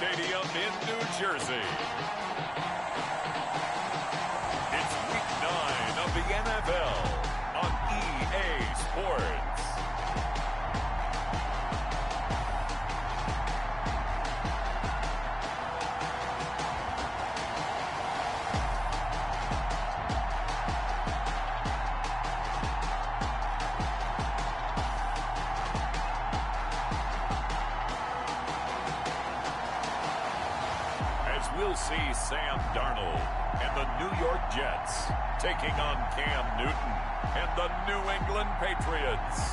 Stadium in New Jersey. It's Week 9 of the NFL on EA Sports. We'll see Sam Darnold and the New York Jets taking on Cam Newton and the New England Patriots.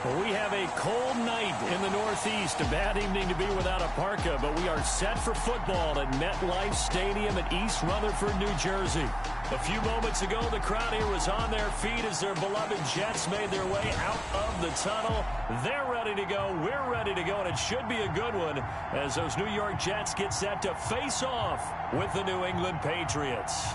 Well, we have a cold night in the Northeast. A bad evening to be without a parka, but we are set for football at MetLife Stadium in East Rutherford, New Jersey. A few moments ago, the crowd here was on their feet as their beloved Jets made their way out of the tunnel. They're ready to go. We're ready to go, and it should be a good one as those New York Jets get set to face off with the New England Patriots.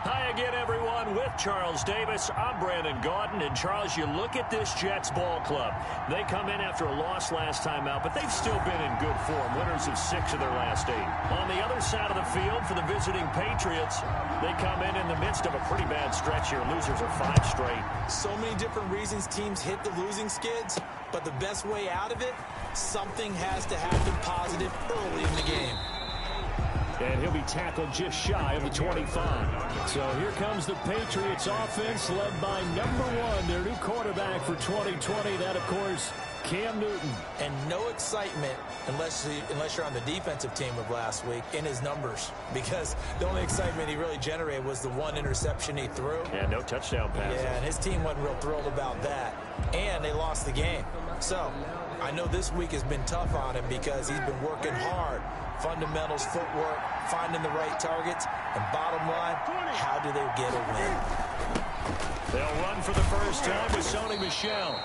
Hi again, everyone. With Charles Davis, I'm Brandon Gaudin. And, Charles, you look at this Jets ball club. They come in after a loss last time out, but they've still been in good form, winners of 6 of their last 8. On the other side of the field for the visiting Patriots, they come in the midst of a pretty bad stretch here. Losers are 5 straight. So many different reasons teams hit the losing skids, but the best way out of it, something has to happen positive early in the game. And he'll be tackled just shy of the 25. So here comes the Patriots offense led by number 1, their new quarterback for 2020. That, of course, Cam Newton. And no excitement unless you're on the defensive team of last week in his numbers. Because the only excitement he really generated was the 1 interception he threw. Yeah, no touchdown passes. Yeah, and his team wasn't real thrilled about that. And they lost the game. So I know this week has been tough on him because he's been working hard. Fundamentals, footwork, finding the right targets, and bottom line, how do they get a win? They'll run for the first time with Sony Michel.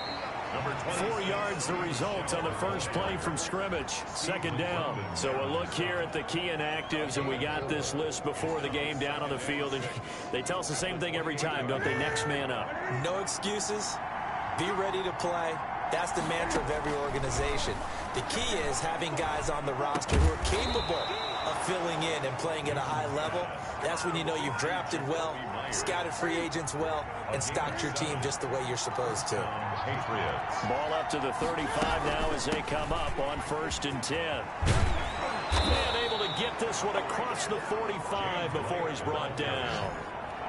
4 yards the result on the first play from scrimmage. Second down. So we'll look here at the key inactives, and we got this list before the game down on the field. And they tell us the same thing every time, don't they? Next man up. No excuses. Be ready to play. That's the mantra of every organization. The key is having guys on the roster who are capable of filling in and playing at a high level. That's when you know you've drafted well, scouted free agents well, and stocked your team just the way you're supposed to. Ball up to the 35 now as they come up on 1st and 10. And able to get this one across the 45 before he's brought down.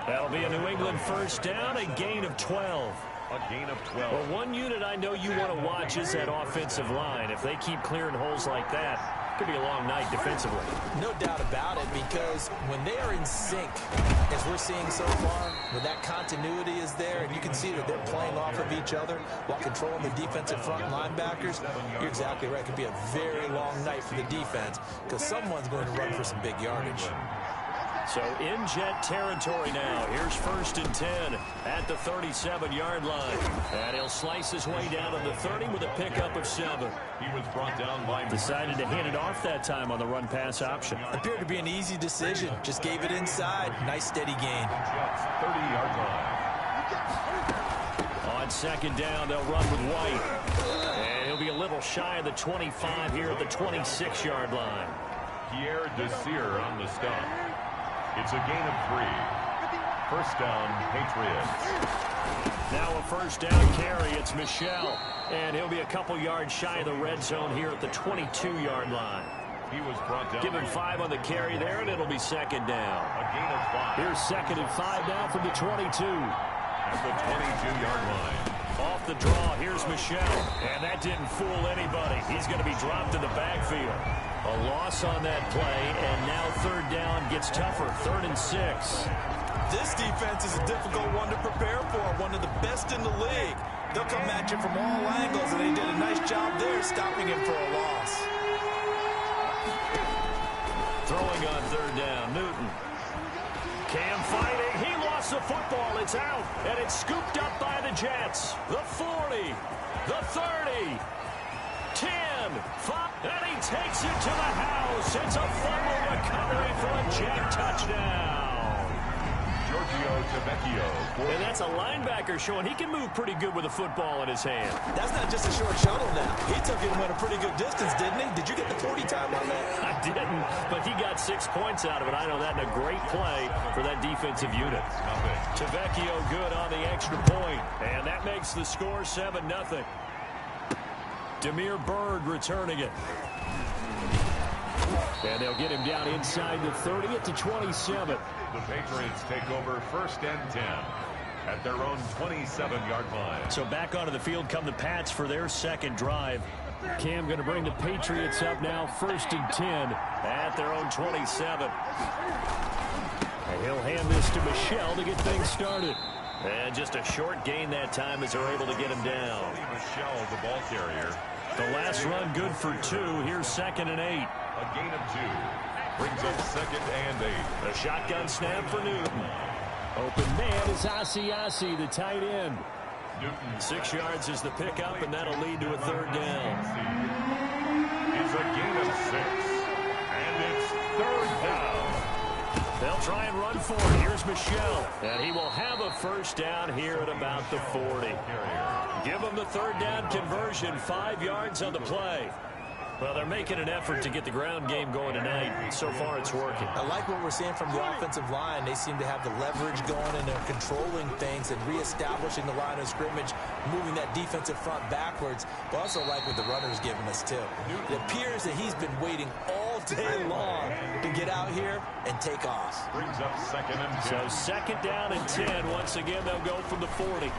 That'll be a New England first down, a gain of 12. A gain of 12. Well, one unit I know you want to watch is that offensive line. If they keep clearing holes like that, it could be a long night defensively. No doubt about it, because when they are in sync, as we're seeing so far, when that continuity is there, and you can see that they're playing off of each other while controlling the defensive front linebackers, you're exactly right. It could be a very long night for the defense because someone's going to run for some big yardage. So in Jet territory now. Here's 1st and 10 at the 37-yard line. And he'll slice his way down to the 30 with a pickup of 7. He was brought down by... Decided to hand it off that time on the run-pass option. Appeared to be an easy decision. Just gave it inside. Nice steady gain. Jets 30-yard line. On 2nd down, they'll run with White. And he'll be a little shy of the 25 here at the 26-yard line. Pierre Desir on the stop. It's a gain of 3. First down, Patriots. Now a first down carry. It's Michel. And he'll be a couple yards shy of the red zone here at the 22-yard line. He was brought down. Give him 5 on the carry there, and it'll be 2nd down. A gain of 5. Here's 2nd and 5 now from the 22. At the 22-yard line. Off the draw, here's Michel. And that didn't fool anybody. He's going to be dropped in the backfield. A loss on that play, and now 3rd down gets tougher. 3rd and 6. This defense is a difficult one to prepare for, one of the best in the league. They'll come at you from all angles, and they did a nice job there stopping him for a loss. Throwing on 3rd down, Newton. Cam fighting, he lost the football, it's out, and it's scooped up by the Jets. The 40, the 30, 10, 5, and he takes it to the house. It's a fumble recovery for a Jet touchdown. And that's a linebacker showing he can move pretty good with a football in his hand. That's not just a short shuttle now. He took him at a pretty good distance, didn't he? Did you get the 40 time on that? I didn't, but he got 6 points out of it. I know that in a great play for that defensive unit. Tavecchio good on the extra point, and that makes the score 7-0. Demir Bird returning it. And they'll get him down inside the 30 at the 27. The Patriots take over 1st and 10 at their own 27-yard line. So back onto the field come the Pats for their second drive. Cam going to bring the Patriots up now 1st and 10 at their own 27. And he'll hand this to Michel to get things started. And just a short gain that time as they're able to get him down. Michel, the ball carrier. The last run good for 2. Here's 2nd and 8. A gain of 2. Brings up 2nd and 8. A shotgun snap for Newton. Open man is Asiasi, the tight end. Newton. 6 yards is the pickup, and that'll lead to a 3rd down. It's a gain of 6. And it's 3rd down. They'll try and run for it. Here's Michel. And he will have a 1st down here at about the 40. Give him the 3rd down conversion. 5 yards on the play. Well, they're making an effort to get the ground game going tonight. So far, it's working. I like what we're seeing from the offensive line. They seem to have the leverage going, and they're controlling things and reestablishing the line of scrimmage, moving that defensive front backwards. But also like what the runner's giving us, too. It appears that he's been waiting all day long to get out here and take off. Brings up 2nd and 10. So 2nd down and 10. Once again, they'll go from the 40.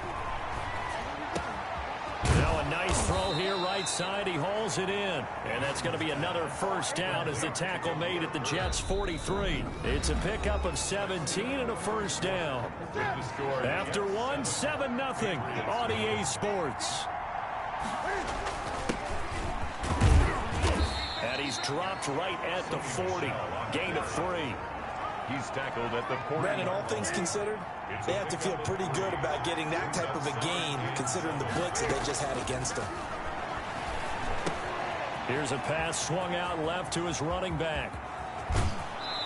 Now a nice throw here right side. He hauls it in. And that's going to be another 1st down as the tackle made at the Jets 43. It's a pickup of 17 and a 1st down. After 1, 7-0 on EA Sports. And he's dropped right at the 40. Gain of 3. He's tackled at the 40. Brandon, all things considered, they have to feel pretty good about getting that type of a gain, considering the blitz that they just had against them. Here's a pass swung out left to his running back.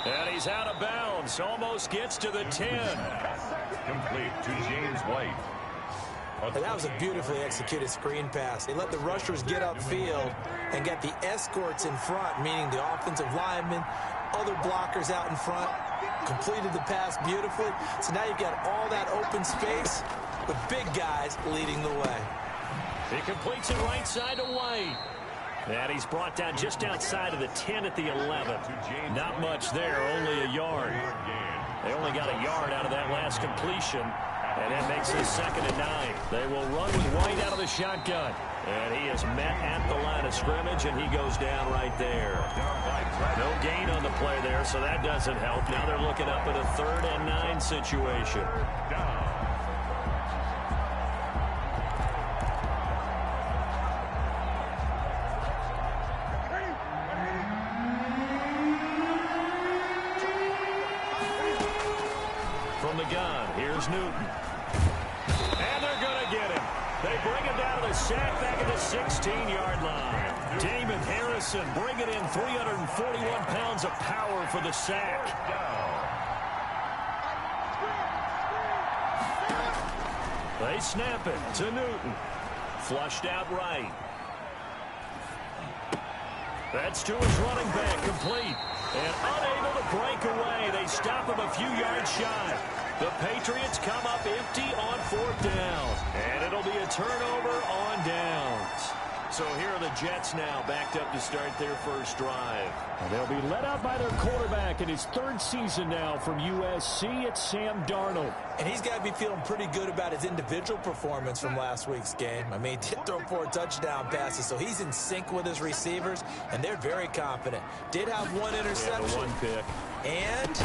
And he's out of bounds. Almost gets to the 10. Complete to James White. And that was a beautifully executed screen pass. They let the rushers get upfield and got the escorts in front, meaning the offensive linemen, other blockers out in front, completed the pass beautifully. So now you've got all that open space with big guys leading the way. He completes it right side to White. And he's brought down just outside of the 10 at the 11. Not much there, only a yard. They only got a yard out of that last completion. And that makes it 2nd and 9. They will run with White out of the shotgun. And he is met at the line of scrimmage, and he goes down right there. No gain on the play there, so that doesn't help. Now they're looking up at a 3rd and 9 situation. From the gun, here's Newton. And they're going to get him. They bring him down to the sack back at the 16-yard line. Damon Harrison bringing in 341 pounds of power for the sack. They snap it to Newton. Flushed out right. That's to his running back, complete. And unable to break away. They stop him a few yards shy. The Patriots come up empty on 4th down. And it'll be a turnover on downs. So here are the Jets now backed up to start their first drive. And they'll be led out by their quarterback in his 3rd season now from USC. It's Sam Darnold. And he's got to be feeling pretty good about his individual performance from last week's game. I mean, he did throw 4 touchdown passes, so he's in sync with his receivers, and they're very confident. Did have 1 interception. 1 pick. And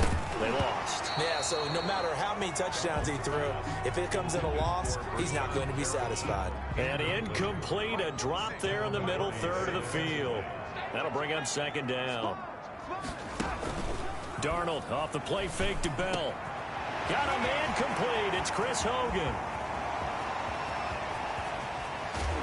they lost. Yeah, so no matter how many touchdowns he threw, if it comes in a loss, he's not going to be satisfied. And incomplete, a drop there in the middle 3rd of the field. That'll bring up 2nd down. Darnold off the play fake to Bell. Got a man complete. It's Chris Hogan.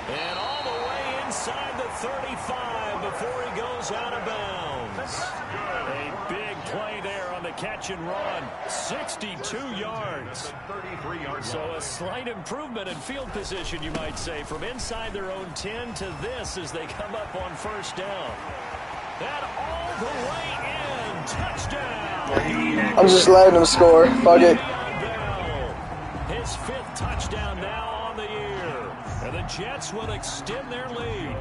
And all the way inside. inside the 35 before he goes out of bounds. A big play there on the catch and run. 62 yards. So a slight improvement in field position, you might say, from inside their own 10 to this as they come up on first down. And all the way in. Touchdown. I'm just letting him score. Fuck it. His 5th touchdown now on the year. And the Jets will extend their lead.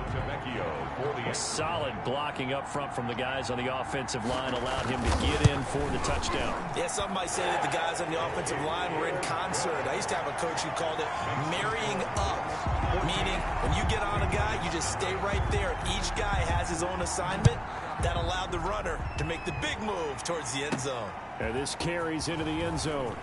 A solid blocking up front from the guys on the offensive line allowed him to get in for the touchdown. Yeah, some might say that the guys on the offensive line were in concert. I used to have a coach who called it marrying up, meaning when you get on a guy, you just stay right there. Each guy has his own assignment. That allowed the runner to make the big move towards the end zone. And this carries into the end zone.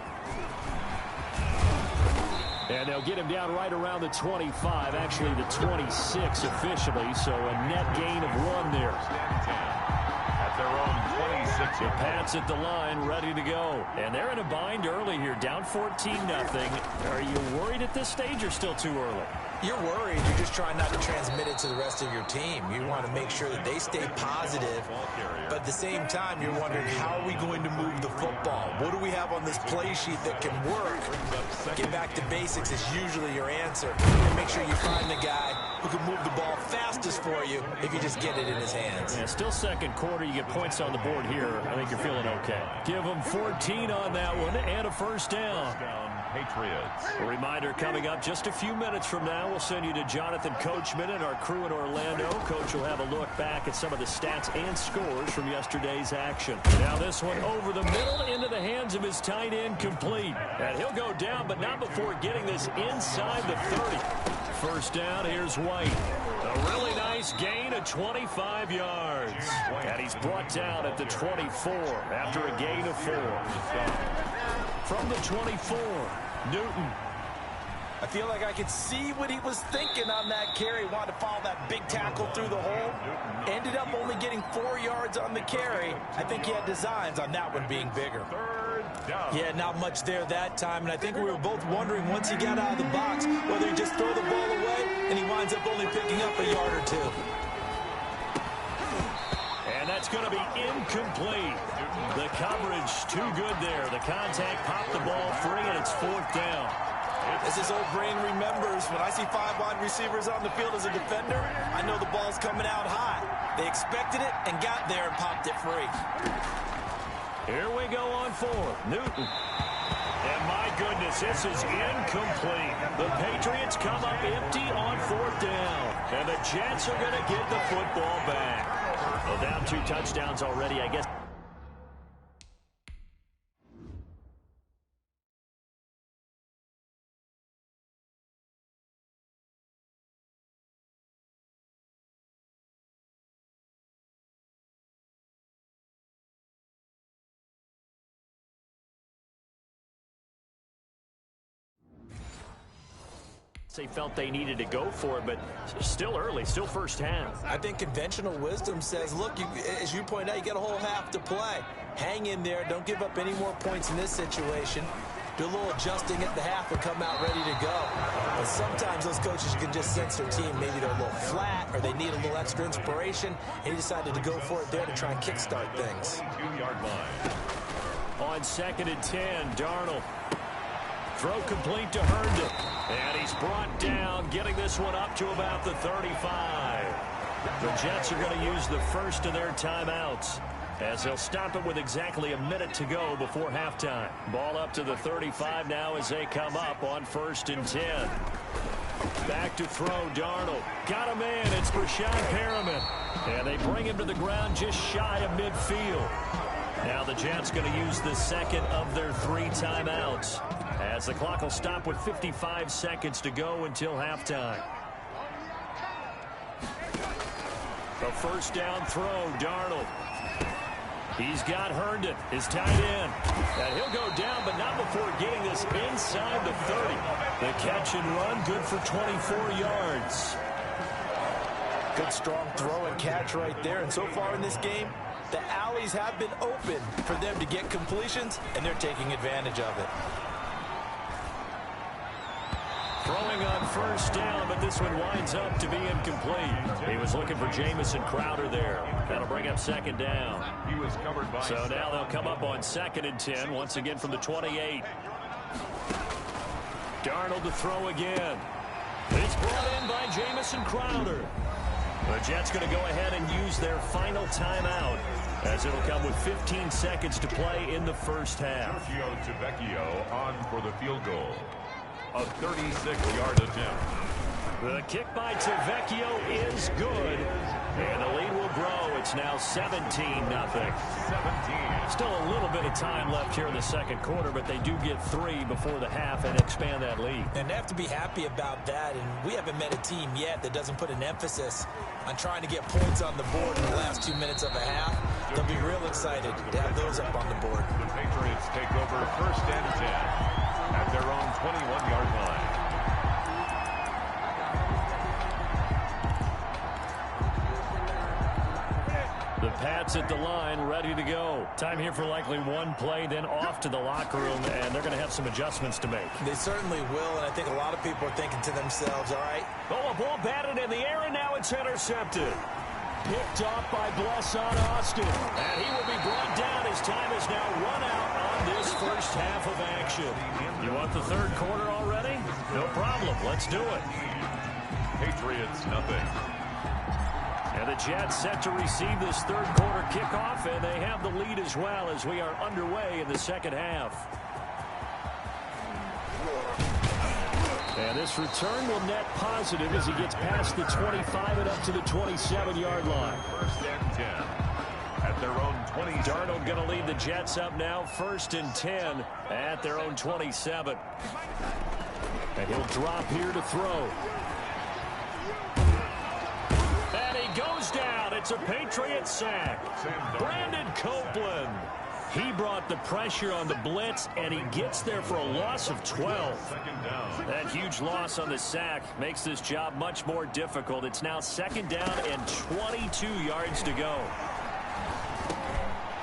And they'll get him down right around the 25, actually the 26 officially, so a net gain of 1 there. At their own 26. The Pats at the line, ready to go. And they're in a bind early here, down 14-0. Are you worried at this stage or still too early? You're worried. You're just trying not to transmit it to the rest of your team. You want to make sure that they stay positive. But at the same time, you're wondering, how are we going to move the football? What do we have on this play sheet that can work? Get back to basics is usually your answer. And make sure you find the guy who can move the ball fastest for you if you just get it in his hands. Yeah, still second quarter. You get points on the board here. I think you're feeling okay. Give them 14 on that one and a first down. Patriots. A reminder coming up just a few minutes from now. We'll send you to Jonathan Coachman and our crew in Orlando. Coach will have a look back at some of the stats and scores from yesterday's action. Now this one over the middle into the hands of his tight end, complete. And he'll go down, but not before getting this inside the 30. First down, here's White. A really nice gain of 25 yards. And he's brought down at the 24 after a gain of 4. From the 24, Newton. I feel like I could see what he was thinking on that carry. Wanted to follow that big tackle through the hole. Ended up only getting 4 yards on the carry. I think he had designs on that one being bigger. Yeah, not much there that time. And I think we were both wondering once he got out of the box whether he'd just throw the ball away and he winds up only picking up a yard or 2. And that's going to be incomplete. The coverage too good there. The contact popped the ball free, and it's 4th down. As his old brain remembers, when I see 5 wide receivers on the field as a defender, I know the ball's coming out high. They expected it and got there and popped it free. Here we go on 4. Newton. And my goodness, this is incomplete. The Patriots come up empty on 4th down. And the Jets are going to get the football back. Well, down 2 touchdowns already, I guess. They felt they needed to go for it, but still early, still first half. I think conventional wisdom says, look, as you point out, you got a whole half to play. Hang in there. Don't give up any more points in this situation. Do a little adjusting at the half and come out ready to go. But sometimes those coaches can just sense their team. Maybe they're a little flat or they need a little extra inspiration. And he decided to go for it there to try and kickstart things. 2-yard line. On 2nd and 10, Darnold. Throw complete to Herndon. And he's brought down, getting this one up to about the 35. The Jets are going to use the first of their timeouts, as they'll stop it with exactly a minute to go before halftime. Ball up to the 35 now as they come up on 1st and 10. Back to throw, Darnold. Got a man, it's Brashad Perriman. And they bring him to the ground just shy of midfield. Now the Jets going to use the second of their 3 timeouts, as the clock will stop with 55 seconds to go until halftime. A first down throw, Darnold. He's got Herndon, his tight end. And he'll go down, but not before getting this inside the 30. The catch and run, good for 24 yards. Good strong throw and catch right there. And so far in this game, the alleys have been open for them to get completions, and they're taking advantage of it. Throwing throwing on first down, but this one winds up to be incomplete. He was looking for Jamison Crowder there. That'll bring up second down. He was covered by so now they'll come up on 2nd and 10, once again from the 28. Darnold to throw again. It's brought in by Jamison Crowder. The Jets going to go ahead and use their final timeout, as it'll come with 15 seconds to play in the first half. Vecchio on for the field goal. A 36-yard attempt. The kick by Vecchio is good, and the lead will grow. It's now 17-0. 17. Still a little bit of time left here in the second quarter, but they do get 3 before the half and expand that lead. And they have to be happy about that, and we haven't met a team yet that doesn't put an emphasis on trying to get points on the board in the last 2 minutes of a half. They'll be real excited to have those up on the board. The Patriots take over 1st and 10 at their own 21-yard line. The Pats at the line, ready to go. Time here for likely one play, then off to the locker room, and they're going to have some adjustments to make. They certainly will, and I think a lot of people are thinking to themselves, all right. Oh, a ball batted in the air, and now it's intercepted. Picked off by Blesson Austin, and he will be brought down. His time is now run out on this first half of action. You want the third quarter already? No problem. Let's do it. Patriots, nothing. And the Jets set to receive this third quarter kickoff, and they have the lead as well as we are underway in the second half. And this return will net positive as he gets past the 25 and up to the 27-yard line. 1st and 10 at their own 20. Darnold going to lead the Jets up now, 1st and 10 at their own 27. And he'll drop here to throw. And he goes down. It's a Patriot sack. Brandon Copeland. He brought the pressure on the blitz, and he gets there for a loss of 12. That huge loss on the sack makes this job much more difficult. It's now 2nd down and 22 yards to go.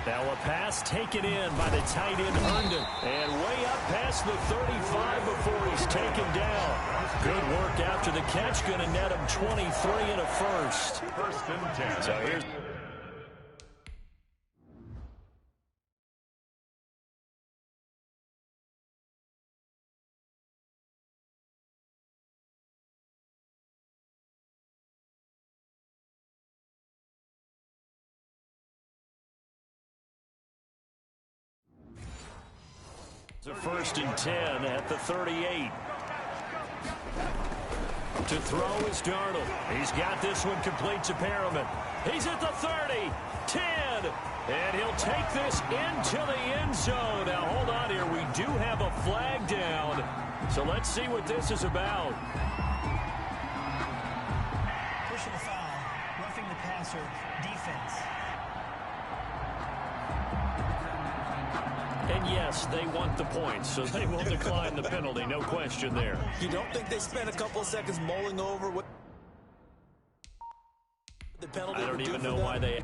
Now a pass taken in by the tight end Herndon, and way up past the 35 before he's taken down. Good work after the catch, going to net him 23 and a first. 1st and 10. So here's a 1st and 10 at the 38. To throw is Darnold. He's got this one complete to Perriman. He's at the 30, 10, and he'll take this into the end zone. Now, hold on here. We do have a flag down, so let's see what this is about. Personal foul, roughing the passer, defense. And yes, they want the points, so they will decline the penalty, no question there. You don't think they spent a couple of seconds mulling over what the penalty I don't would do even for know them? why they...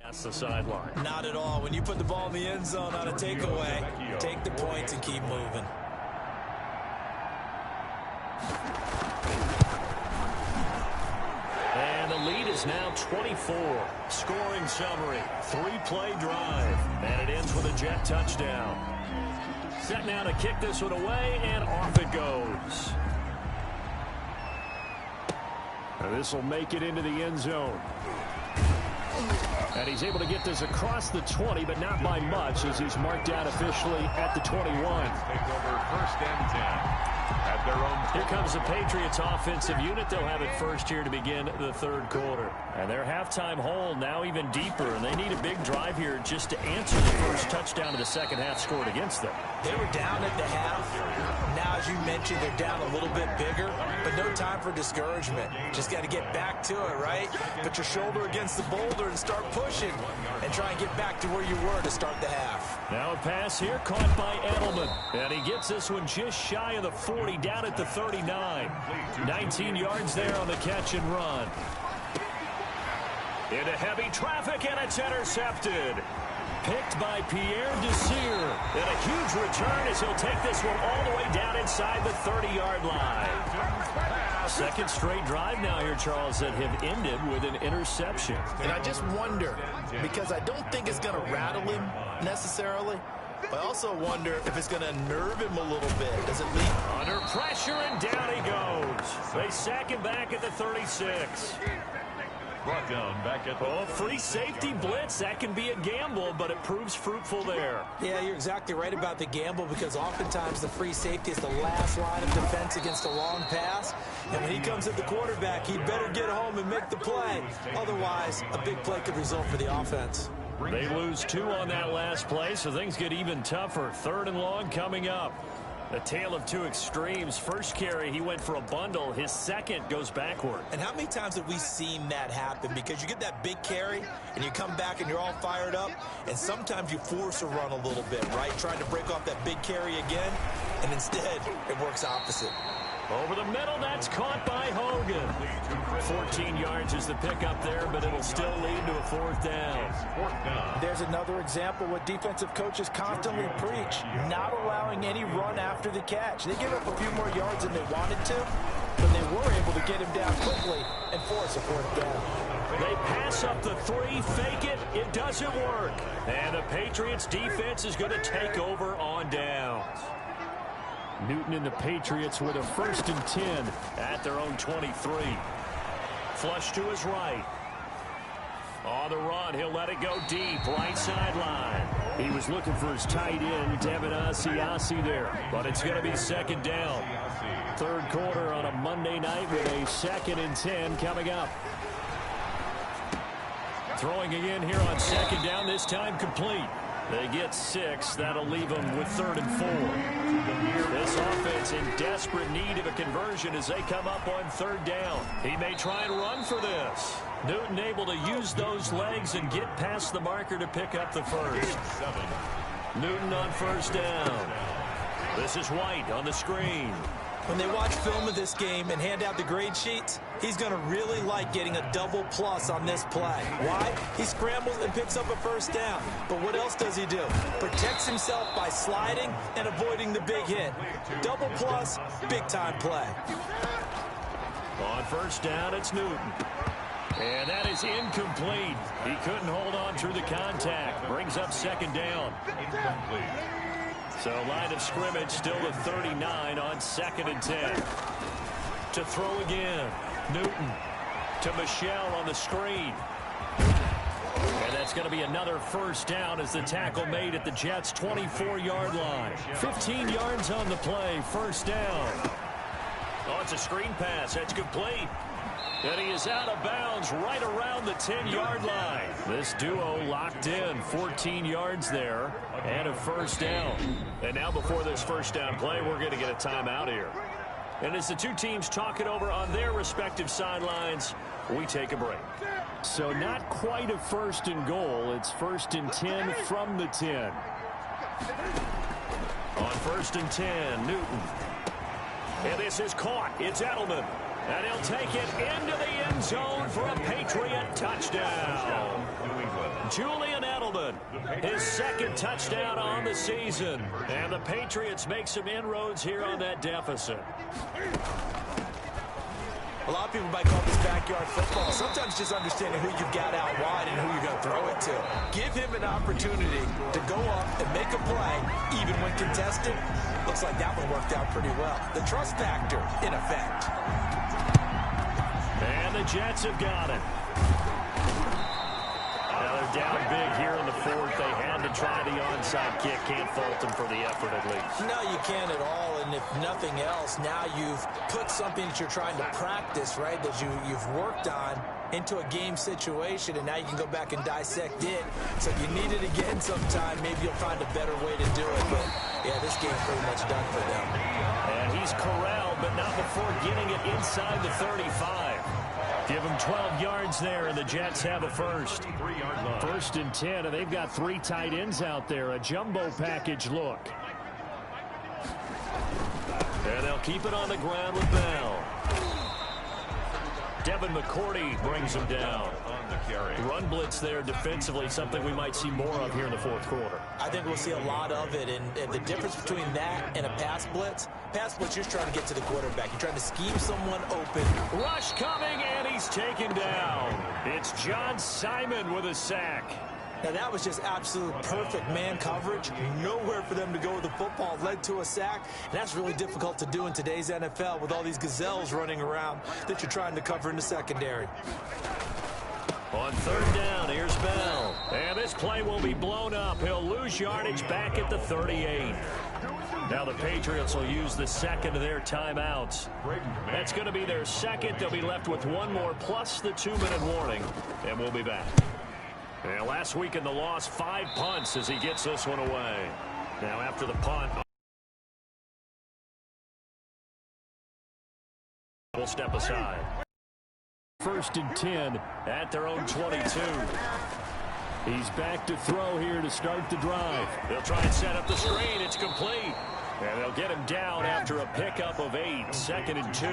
That's the sideline. Not at all. When you put the ball in the end zone on a takeaway, take the points and keep moving. And the lead is now 24. Scoring summary, 3-play drive. And it ends with a Jet touchdown. Set now to kick this one away, and off it goes. And this will make it into the end zone. And he's able to get this across the 20, but not by much, as he's marked down officially at the 21. Take over 1st and 10 at their own. Here comes the Patriots offensive unit. They'll have it first here to begin the third quarter. And their halftime hole now even deeper, and they need a big drive here just to answer the first touchdown of the second half scored against them. They were down at the half. Now, as you mentioned, they're down a little bit bigger, but no time for discouragement. Just got to get back to it, right? Put your shoulder against the boulder and start pushing and try and get back to where you were to start the half. Now a pass here caught by Edelman, and he gets this one just shy of the 40, down at the 39. 19 yards there on the catch and run. Into heavy traffic, and it's intercepted. Picked by Pierre Desir. And a huge return as he'll take this one all the way down inside the 30-yard line. Second straight drive now here, Charles, that have ended with an interception. And I just wonder, because I don't think it's going to rattle him necessarily, but I also wonder if it's going to nerve him a little bit. Does it lead? Under pressure, and down he goes. They sack him back at the 36. Brought down back at the free safety blitz. That can be a gamble, but it proves fruitful there. Yeah, you're exactly right about the gamble, because oftentimes the free safety is the last line of defense against a long pass. And when he comes at the quarterback, he better get home and make the play. Otherwise, a big play could result for the offense. They lose 2 on that last play, so things get even tougher. 3rd and long coming up. A tale of 2 extremes. First carry, he went for a bundle. His second goes backward. And how many times have we seen that happen? Because you get that big carry, and you come back and you're all fired up, and sometimes you force a run a little bit, right? Trying to break off that big carry again, and instead it works opposite. Over the middle, that's caught by Hogan. 14 yards is the pickup there, but it'll still lead to a 4th down. There's another example what defensive coaches constantly preach, not allowing any run after the catch. They give up a few more yards than they wanted to, but they were able to get him down quickly and force a 4th down. They pass up the 3, fake it, it doesn't work. And the Patriots defense is going to take over on downs. Newton and the Patriots with a 1st and 10 at their own 23. Flush to his right. On the run, he'll let it go deep, right sideline. He was looking for his tight end, Devin Asiasi there, but it's going to be 2nd down. 3rd quarter on a Monday night with a 2nd and 10 coming up. Throwing again here on 2nd down, this time complete. They get 6. That'll leave them with 3rd and 4. This offense in desperate need of a conversion as they come up on 3rd down. He may try and run for this. Newton able to use those legs and get past the marker to pick up the 1st. Newton on 1st down. This is White on the screen. When they watch film of this game and hand out the grade sheets, he's going to really like getting a double plus on this play. Why? He scrambles and picks up a 1st down. But what else does he do? Protects himself by sliding and avoiding the big hit. Double plus, big-time play. On 1st down, it's Newton. And that is incomplete. He couldn't hold on through the contact. Brings up 2nd down. So line of scrimmage still to 39 on 2nd and 10. To throw again. Newton to Michelle on the screen. And that's going to be another 1st down as the tackle made at the Jets' 24-yard line. 15 yards on the play. 1st down. Oh, it's a screen pass. That's complete. And he is out of bounds right around the 10-yard line. This duo locked in. 14 yards there and a 1st down. And now before this 1st down play, we're going to get a timeout here. And as the 2 teams talk it over on their respective sidelines, we take a break. So not quite a 1st and goal. It's 1st and 10 from the 10. On 1st and 10, Newton. And this is caught. It's Edelman. And he'll take it into the end zone for a Patriot touchdown. Julian Edelman, his 2nd touchdown on the season. And the Patriots make some inroads here on that deficit. A lot of people might call this backyard football. Sometimes just understanding who you've got out wide and who you're going to throw it to. Give him an opportunity to go up and make a play, even when contested. Looks like that one worked out pretty well. The trust factor, in effect. And the Jets have got it. Now they're down big here in the 4th. They had to try the onside kick. Can't fault them for the effort at least. No, you can't at all. And if nothing else, now you've put something that you're trying to practice, right, that you've worked on into a game situation, and now you can go back and dissect it. So if you need it again sometime, maybe you'll find a better way to do it. But, yeah, this game's pretty much done for them. And he's corralled, but not before getting it inside the 35. Give him 12 yards there, and the Jets have a 1st. 1st and 10, and they've got 3 tight ends out there. A jumbo package look. And they'll keep it on the ground with Bell. Devin McCourty brings him down. on the carry. Run blitz there defensively, something we might see more of here in the fourth quarter. I think we'll see a lot of it, and the difference between that and a pass blitz, you're trying to get to the quarterback. You're trying to scheme someone open. Rush coming, and he's taken down. It's John Simon with a sack. Now, that was just absolute perfect man coverage. Nowhere for them to go with the football. Led to a sack, and that's really difficult to do in today's NFL with all these gazelles running around that you're trying to cover in the secondary. On third down, here's Bell. And this play will be blown up. He'll lose yardage back at the 38. Now the Patriots will use the second of their timeouts. That's going to be their second. They'll be left with one more plus the 2-minute warning, and we'll be back. And last week in the loss, 5 punts as he gets this one away. Now after the punt, we'll step aside. 1st and 10 at their own 22. He's back to throw here to start the drive. They'll try and set up the screen. It's complete. And they'll get him down after a pickup of 8. 2nd and 2.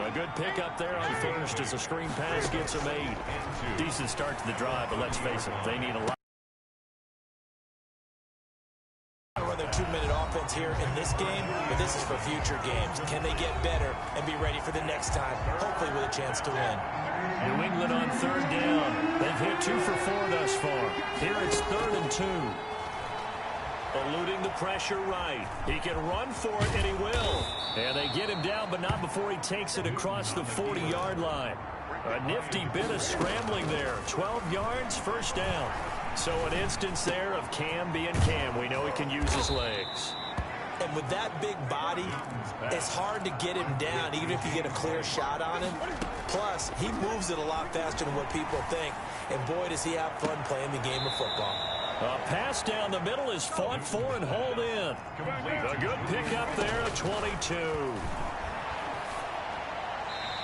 A good pickup there on first as the screen pass gets him 8. Decent start to the drive, but let's face it, they need a lot. Run their 2-minute offense here in this game, but this is for future games. Can they get better and be ready for the next time, hopefully with a chance to win? New England on third down. They've hit 2 for 4 thus far. Here it's 3rd and 2. Eluding the pressure right. He can run for it, and he will. And they get him down, but not before he takes it across the 40-yard line. A nifty bit of scrambling there. 12 yards, first down. So an instance there of Cam being Cam. We know he can use his legs. And with that big body, it's hard to get him down, even if you get a clear shot on him. Plus, he moves it a lot faster than what people think. And boy, does he have fun playing the game of football. A pass down the middle is fought for and hauled in. A good pickup there at 22.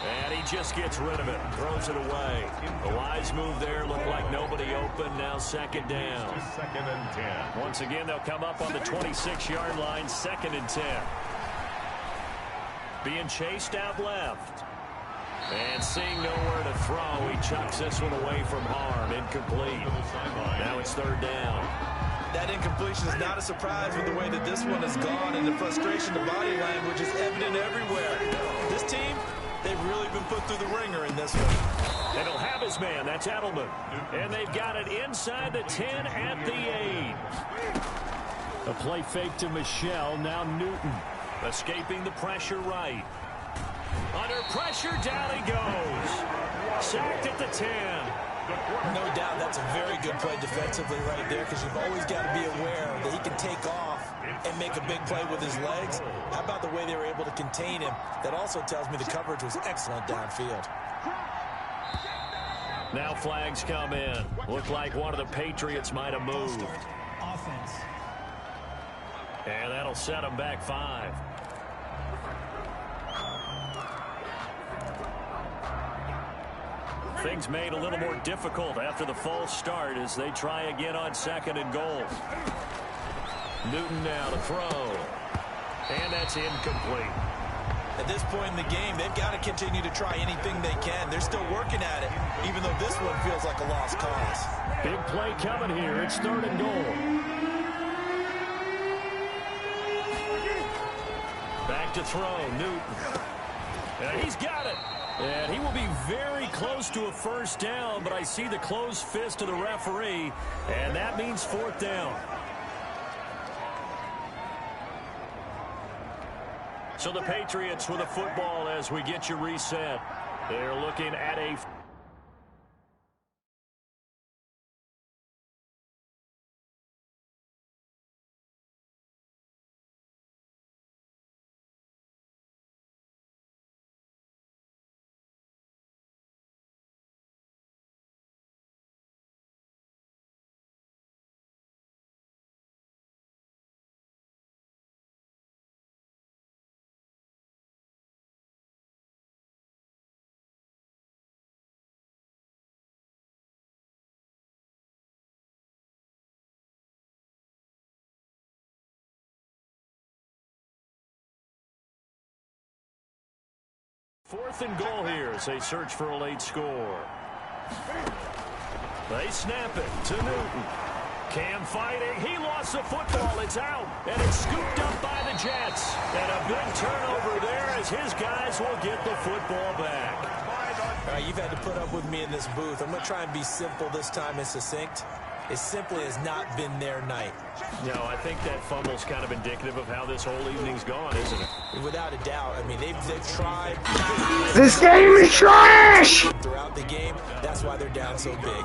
And he just gets rid of it, throws it away. A wise move there, looked like nobody open, now 2nd down. 2nd and 10. Once again, they'll come up on the 26-yard line, 2nd and 10. Being chased out left. And seeing nowhere to throw, he chucks this one away from harm, incomplete. Now it's 3rd down. That incompletion is not a surprise with the way that this one has gone, and the frustration, the body language is evident everywhere. This team, they've really been put through the ringer in this one. And he'll have his man. That's Edelman. And they've got it inside the 10 at the 8. A play fake to Michelle. Now Newton escaping the pressure right. Under pressure, down he goes. Sacked at the 10. No doubt that's a very good play defensively right there, because you've always got to be aware that he can take off and make a big play with his legs. How about the way they were able to contain him? That also tells me the coverage was excellent downfield. Now flags come in. Looked like one of the Patriots might have moved. Offense. And that'll set them back 5. Things made a little more difficult after the false start as they try again on 2nd and goal. Newton now to throw. And that's incomplete. At this point in the game, they've got to continue to try anything they can. They're still working at it, even though this one feels like a lost cause. Big play coming here. It's 3rd and goal. Back to throw, Newton. And he's got it. And he will be very close to a first down, but I see the closed fist of the referee, and that means 4th down. So the Patriots with a football as we get you reset. They're looking at a Fourth and goal here as they search for a late score. They snap it to Newton. Cam fighting. He lost the football. It's out. And it's scooped up by the Jets. And a big turnover there as his guys will get the football back. All right, you've had to put up with me in this booth. I'm going to try and be simple this time and succinct. It simply has not been their night. No, I think that fumble's kind of indicative of how this whole evening's gone, isn't it? Without a doubt. I mean, they've tried. This game is trash! Throughout the game, that's why they're down so big.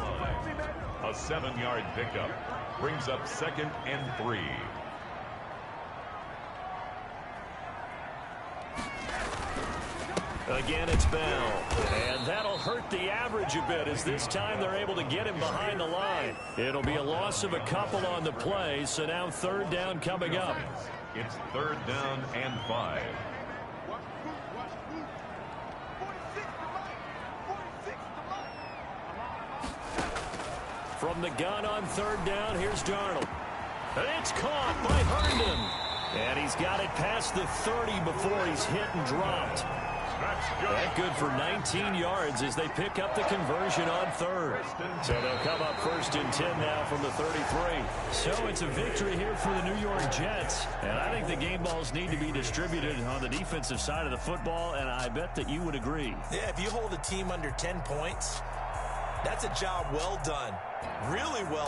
A 7-yard pickup brings up 2nd and 3. Again, it's Bell. And that'll hurt the average a bit as this time they're able to get him behind the line. It'll be a loss of a couple on the play, so now 3rd down coming up. It's 3rd down and 5. From the gun on 3rd down, here's Darnold. And it's caught by Herndon. And he's got it past the 30 before he's hit and dropped. That good for 19 yards as they pick up the conversion on 3rd. So they'll come up 1st and 10 now from the 33. So it's a victory here for the New York Jets. And I think the game balls need to be distributed on the defensive side of the football, and I bet that you would agree. Yeah, if you hold a team under 10 points, that's a job well done. Really well